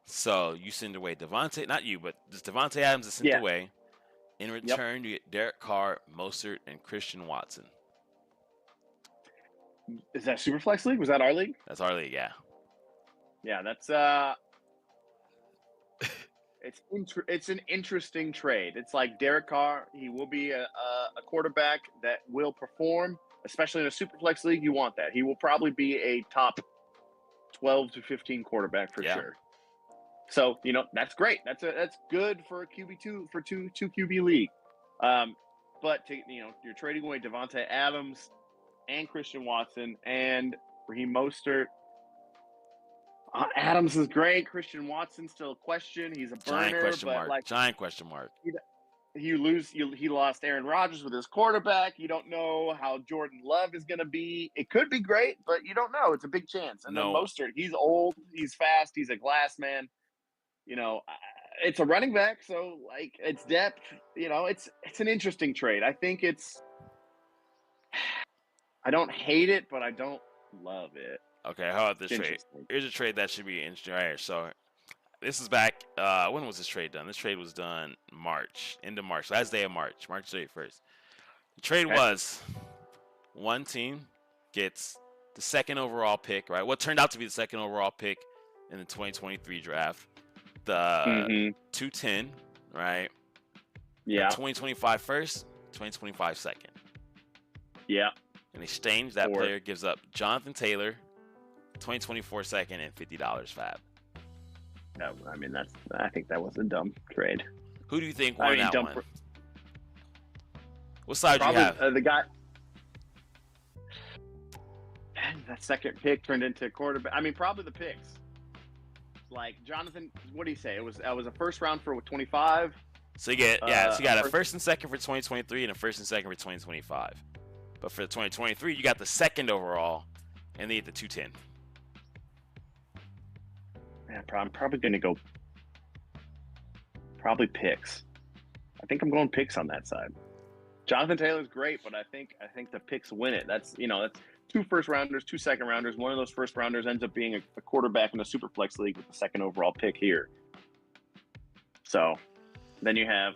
So you send away Devontae, not you, but just Devontae Adams is sent away. In return, you get Derek Carr, Mostert, and Christian Watson. Is that Superflex League? Was that our league? That's our league, yeah. Yeah, that's it's an interesting trade. It's like Derek Carr. He will be a quarterback that will perform, especially in a Superflex League. You want that. He will probably be a top 12 to 15 quarterback for sure. So that's great. That's good for a QB2 for two QB league. But you're trading away Devontae Adams and Christian Watson and Raheem Mostert. Adams is great. Christian Watson still a question. He's a burner. Giant question mark. He lost Aaron Rodgers with his quarterback. You don't know how Jordan Love is going to be. It could be great, but you don't know. It's a big chance. And then Mostert, he's old, he's fast, he's a glass man. It's a running back, so it's depth. It's an interesting trade. I think I don't hate it, but I don't love it. Okay, how about this trade? Here's a trade that should be interesting right here. So this is back. When was this trade done? This trade was done end of March, last day of March 31st. The trade was one team gets the second overall pick, right? What turned out to be the second overall pick in the 2023 draft. The 210, right? Yeah. 2025 first, 2025 second. Yeah. In exchange, that player gives up Jonathan Taylor, 2024 second, and $50 fab. No, I think that was a dumb trade. Who do you think won that one? What side do you have? The guy. That second pick turned into a quarterback. Probably the picks. Like Jonathan, what do you say? It was a first round for 25. So you get so you got a first and second for 2023 and a first and second for 2025. But for the 2023, you got the second overall, and they get the 210. Man, I'm probably going to go picks. I think I'm going picks on that side. Jonathan Taylor's great, but I think the picks win it. That's 2 first rounders, 2 second rounders. One of those first rounders ends up being a quarterback in a Superflex League with the second overall pick here. So then you have,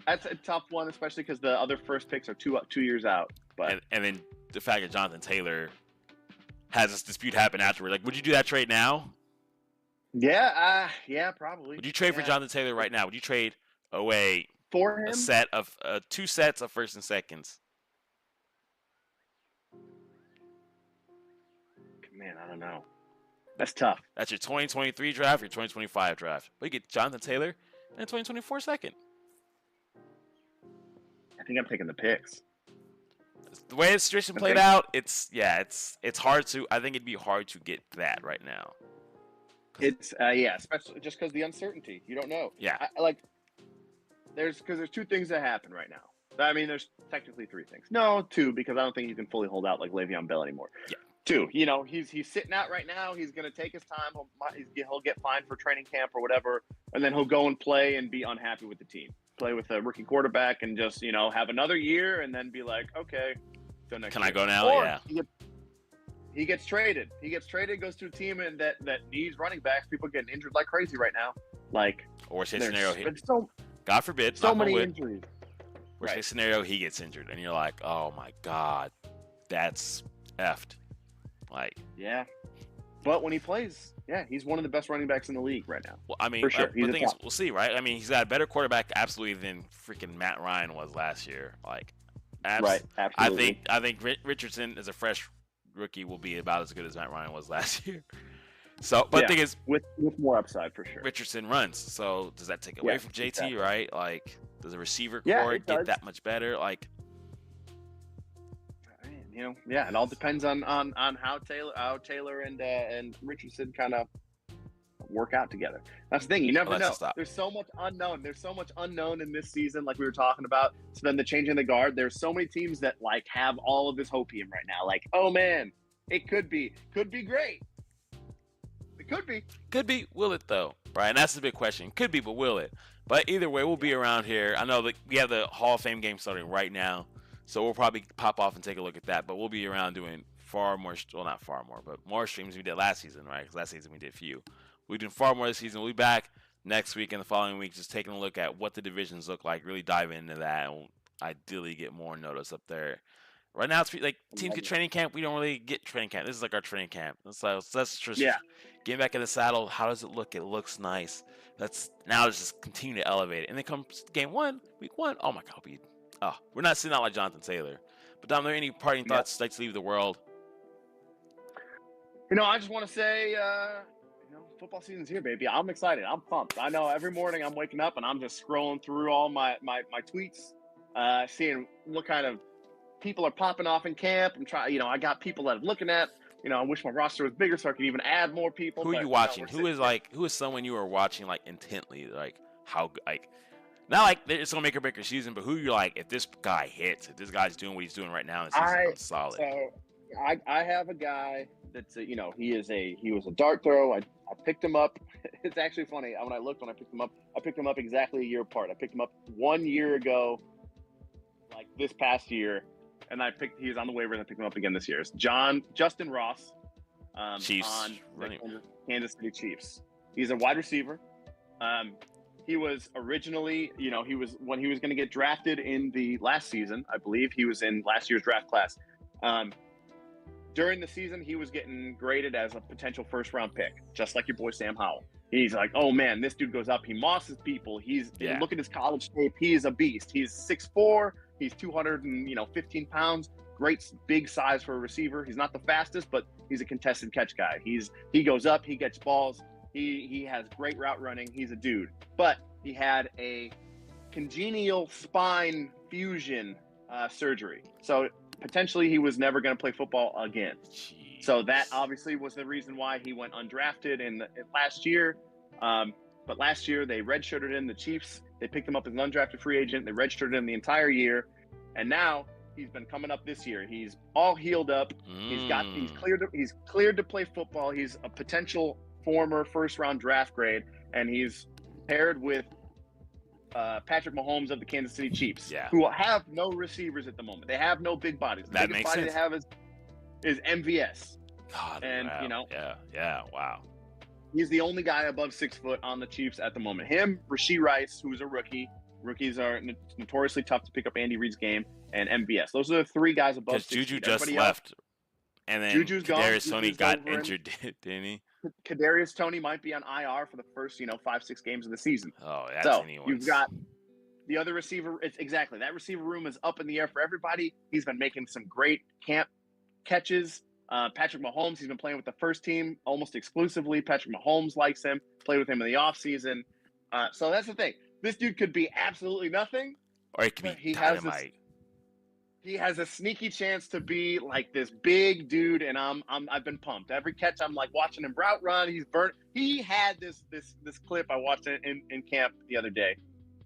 that's a tough one, especially because the other first picks are 2 years out. But and then the fact that Jonathan Taylor has this dispute happen afterward. Like, would you do that trade now? Yeah, probably. Would you trade for Jonathan Taylor right now? Would you trade away for him? A set of 2 sets of first and seconds? Man, I don't know. That's tough. That's your 2023 draft, your 2025 draft. But you get Jonathan Taylor and a 2024 second. I think I'm taking the picks. The way the situation played out, it's hard to. I think it'd be hard to get that right now. It's especially just because the uncertainty. You don't know. Yeah. there's two things that happen right now. I mean, there's technically three things. No, two, because I don't think you can fully hold out like Le'Veon Bell anymore. Yeah. Two, he's sitting out right now. He's going to take his time. He'll get fined for training camp or whatever, and then he'll go and play and be unhappy with the team. Play with a rookie quarterback and just have another year and then be like, okay, so next. Can year. I go now? Or Yeah. He gets traded. Goes to a team that needs running backs. People are getting injured like crazy right now. Like, Worst case scenario, so God forbid, so knock on many wood, injuries. worst case scenario, he gets injured, and you're like, oh my God, that's effed. Like, yeah, but when he plays, yeah, he's one of the best running backs in the league right now. well, I mean, For sure. but He's the a thing is, top. we'll see, right? I mean, he's got a better quarterback, absolutely, than freaking Matt Ryan was last year. Like, Right, absolutely. I think Richardson as a fresh rookie will be about as good as Matt Ryan was last year. So, but the thing is, with more upside for sure. Richardson runs. So does that take away from JT, exactly. right? Like, does the receiver Yeah, core it get does. that much better? Like, Yeah, it all depends on how Taylor and Richardson kind of work out together. That's the thing. You never know. There's so much unknown. There's so much unknown in this season, like we were talking about. So then the changing the guard. There's so many teams that like have all of this hopium right now. Like, oh man, it could be great. It could be. Will it though, Brian? That's the big question. Could be, but will it? But either way, we'll be around here. I know that we have the Hall of Fame game starting right now, so we'll probably pop off and take a look at that. But we'll be around doing far more, well, not far more, but more streams than we did last season, right? Because last season we did few. We're doing far more this season. We'll be back next week and the following week, just taking a look at what the divisions look like, really dive into that, and we'll ideally get more notice up there. Right now, it's like teams get training camp. We don't really get training camp. This is like our training camp. So let's just get back in the saddle. How does it look? It looks nice. Let's just continue to elevate it. And then comes game one, week one. Oh my God, we're not sitting out like Jonathan Taylor. But Dom, are there any parting thoughts you'd like to leave the world? I just want to say, football season's here, baby. I'm excited. I'm pumped. I know every morning I'm waking up and I'm just scrolling through all my tweets, seeing what kind of people are popping off in camp. I'm trying, I got people that I'm looking at. I wish my roster was bigger so I could even add more people. Who are you watching? Who is someone you are watching like intently? Like how not like it's gonna make or break your season, but who you're like, if this guy hits, if this guy's doing what he's doing right now, this season's solid. So I have a guy that's he was a dart throw. I picked him up. It's actually funny when I picked him up exactly a year apart. I picked him up 1 year ago, like this past year. And he was on the waiver, and I picked him up again this year. It's Justin Ross Chiefs, on the Kansas City Chiefs. He's a wide receiver. He was originally, when he was going to get drafted in the last season, I believe he was in last year's draft class. During the season, he was getting graded as a potential first-round pick, just like your boy Sam Howell. He's like, oh man, this dude goes up. He mosses people. Look at his college tape. He is a beast. He's 6'4". He's 215 pounds. Great big size for a receiver. He's not the fastest, but he's a contested catch guy. He goes up. He gets balls. He has great route running. He's a dude. But he had a congenial spine fusion surgery. So potentially he was never going to play football again. Jeez. So that obviously was the reason why he went undrafted in last year. But last year they redshirted him. The Chiefs, they picked him up as an undrafted free agent. They redshirted him the entire year. And now he's been coming up this year. He's all healed up. He's cleared to play football. He's a potential former first-round draft grade. And he's paired with Patrick Mahomes of the Kansas City Chiefs, who have no receivers at the moment. They have no big bodies. The biggest body they have is MVS. God, and wow. Wow. He's the only guy above 6 foot on the Chiefs at the moment. Him, Rashee Rice, who's a rookie. Rookies are notoriously tough to pick up Andy Reid's game, and MVS. Those are the three guys above 6 feet. Because Juju just left, and then Kadarius Toney got injured, didn't he? Kadarius Toney might be on IR for the first 5-6 games of the season. Oh, that's anyone's. You've got the other receiver. It's exactly that receiver room is up in the air for everybody. He's been making some great camp catches. Patrick Mahomes, he's been playing with the first team almost exclusively. Patrick Mahomes likes him, played with him in the offseason. So that's the thing. This dude could be absolutely nothing. Or he could be dynamite. He has a sneaky chance to be like this big dude, and I've been pumped. Every catch, I'm like watching him route run. He's burnt. He had this clip I watched in camp the other day.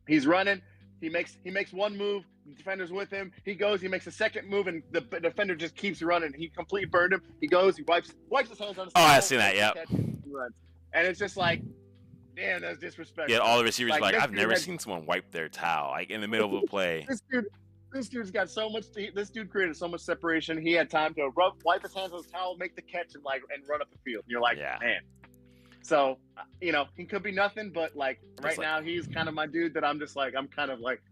He's running, He makes one move. The defender's with him. He goes. He makes a second move, and the defender just keeps running. He completely burned him. He goes. He wipes his hands on his. Oh, I've seen that. Yep. And it's just like, damn, that's disrespectful. Yeah, all the receivers like I've never seen someone wipe their towel like in the middle of a play. This dude's got so much. This dude created so much separation. He had time to wipe his hands on his towel, make the catch, and run up the field. And you're like, man. So he could be nothing, but right now he's kind of my dude that I'm kind of like,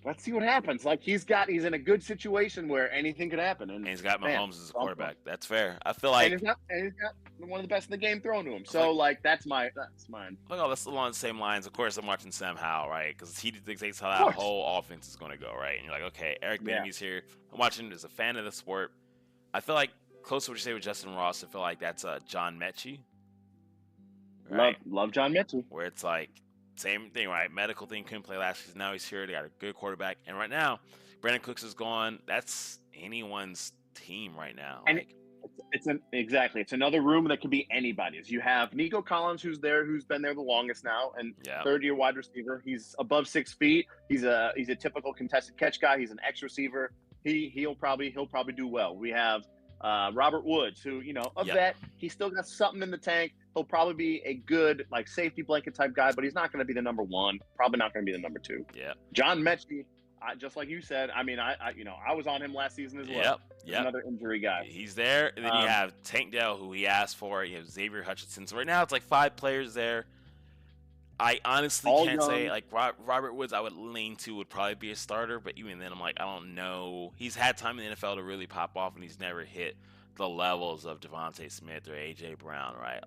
let's see what happens. Like he's in a good situation where anything could happen, and he's got Mahomes as a quarterback. That's fair. I feel like and he's got one of the best in the game thrown to him. So that's mine. Look, that's along the same lines. Of course, I'm watching Sam Howell, right? Because he dictates how that whole offense is going to go, right? And you're like, okay, Eric Bieniemy's here. I'm watching as a fan of the sport. I feel like close to what you say with Justin Ross. I feel like that's John Mechie. Right? Love John Mechie. Where it's like same thing, right? Medical thing, couldn't play last season. Now he's here. They got a good quarterback, and right now, Brandon Cooks is gone. That's anyone's team right now. And it's another room that could be anybody's. You have Nico Collins, who's been there the longest now, and third-year wide receiver. He's above 6 feet. He's a typical contested catch guy. He's an X receiver. He'll probably do well. We have Robert Woods, who a vet. He's still got something in the tank. He'll probably be a good safety blanket type guy, but he's not going to be the number one. Probably not going to be the number two. Yeah. John Mechie, just like you said. I mean, I was on him last season as well. Yep. Another injury guy. He's there, and then you have Tank Dell, who he asked for. You have Xavier Hutchinson. So right now it's 5 players there. I honestly can't say Robert Woods. I would lean to would probably be a starter, but even then, I'm I don't know. He's had time in the NFL to really pop off, and he's never hit the levels of Devontae Smith or AJ Brown, right?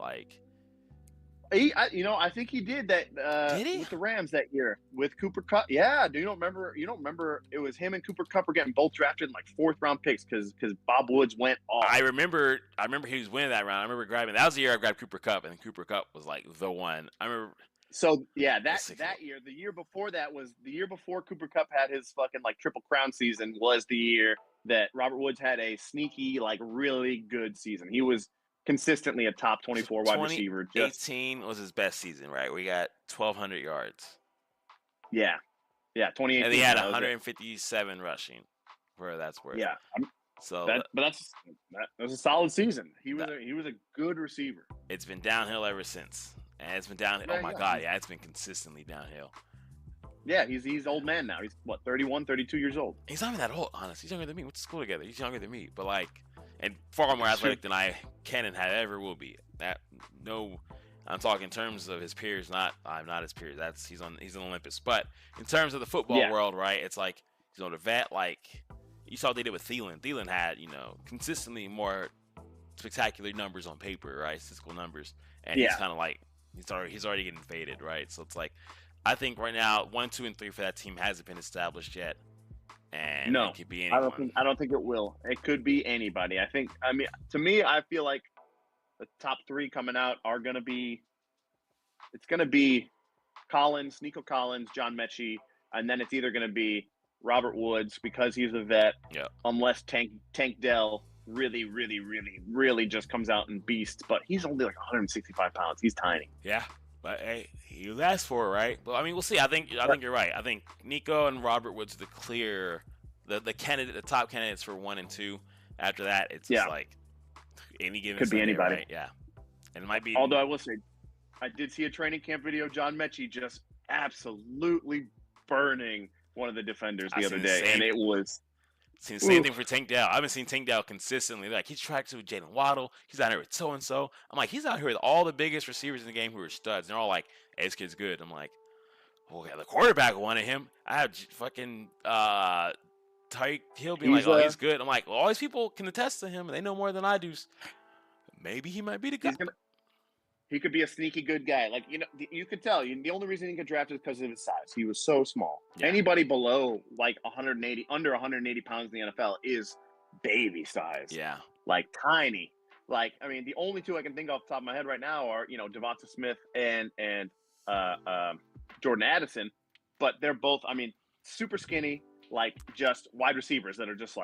I think he did that did he? With the Rams that year with Cooper Kupp. Yeah, you don't remember it was him and Cooper Kupp were getting both drafted in 4th round picks because Bob Woods went off. I remember he was winning that round. I remember grabbing. That was the year I grabbed Cooper Kupp, and Cooper Kupp was the one. I remember. So yeah, that year, the year before that was the year before Cooper Kupp had his fucking triple crown season was the year that Robert Woods had a sneaky really good season. He was consistently a top 24 wide receiver. 2018 was his best season, right? We got 1,200 yards. Yeah, 2018. And he had 157 rushing, for that's worth. Yeah. That was a solid season. He was a good receiver. It's been downhill ever since. And it's been downhill. Oh my God, it's been consistently downhill. Yeah, he's old man now. He's 31, 32 years old. He's not even that old, honestly. He's younger than me. We went to school together. He's younger than me, but and far more athletic than I can and ever will be. I'm talking in terms of his peers. I'm not his peers. He's on Olympus. But in terms of the football world, right? It's he's on a vet. You saw what they did with Thielen. Thielen had consistently more spectacular numbers on paper, right? Statistical numbers, and he's kind of he's already getting faded, right? So it's I think right now 1, 2, and 3 for that team hasn't been established yet. And it could be anyone. I don't think it will. It could be anybody. To me, I feel like the top 3 coming out are going to be. It's going to be Collins, Nico Collins, John Mechie, and then it's either going to be Robert Woods because he's a vet. Yeah. Unless Tank Dell really, really, really, really just comes out and beasts, but he's only 165 pounds. He's tiny. Yeah. But hey, he asked for it, right? But we'll see. I think you're right. I think Nico and Robert Woods are the top candidates for 1 and 2. After that, it's just any given. Could be anybody. Right? Yeah, and it might be. Although I will say, I did see a training camp video of John Mechie just absolutely burning one of the defenders the other day, and it was. Seen the same thing for Tank Dell. I've been seeing Tank Dell consistently. He's tracked with Jalen Waddle. He's out here with so and so. I'm he's out here with all the biggest receivers in the game who are studs. And they're all hey, this kid's good. I'm the quarterback wanted him. I have fucking Tyreek Hill being he's good. I'm all these people can attest to him, and they know more than I do. Maybe he might be the guy. He could be a sneaky good guy. You could tell. The only reason he got drafted is because of his size. He was so small. Yeah. Anybody below 180, under 180 pounds in the NFL is baby size. Yeah. Tiny. The only 2 I can think off the top of my head right now are, Devonta Smith and Jordan Addison. But they're both, super skinny, just wide receivers that are just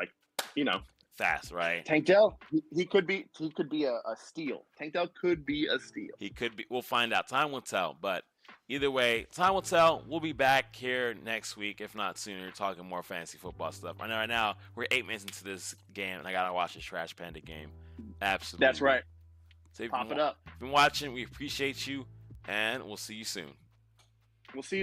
fast, right? Tank Dell, he could be a steal. Tank Dell could be a steal. He could be. We'll find out. Time will tell. But Either way, time will tell. We'll be back here next week, if not sooner, talking more fantasy football stuff. I know right now we're 8 minutes into this game, and I gotta watch the Trash Panda game. Absolutely. That's right. So if Pop you've it up. been watching, we appreciate you, and we'll see you soon. We'll see you